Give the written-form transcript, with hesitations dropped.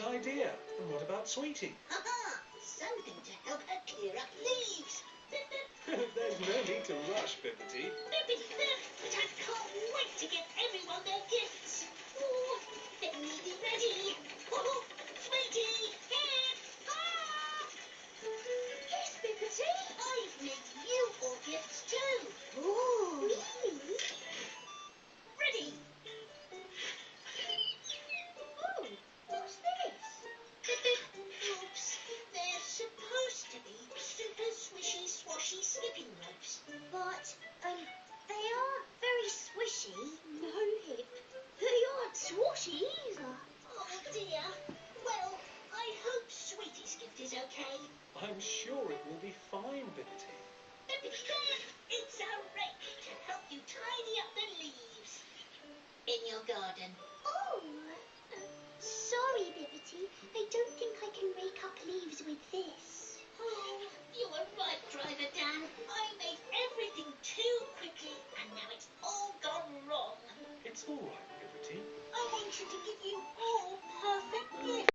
idea. And what about Sweetie? Ha-ha! Something to help her clear up leaves. There's no need to rush, Bibbidi. But I can't wait to get everyone their gifts. Oh, let me be ready. Oh, Sweetie, here. Ah! Yes, Bibbidi. I've made you all gifts too. Oh, really? Ready. Oh, what's this? Oops, they're supposed to be super swishy swashy skipping ropes. But, they aren't very swishy. No, Hip. They aren't swashy either. Oh dear. Well, I hope Sweetie's gift is okay. I'm sure it will be fine, Bibbidi. It's a rake to help you tidy up the leaves in your garden. Oh, sorry, Bibbidi. I don't think I can rake up leaves with this. Oh, you were right, Driver Dan. I made everything too quickly, and now it's all gone wrong. It's all right, Bibbidi. I wanted to give you all perfect gifts.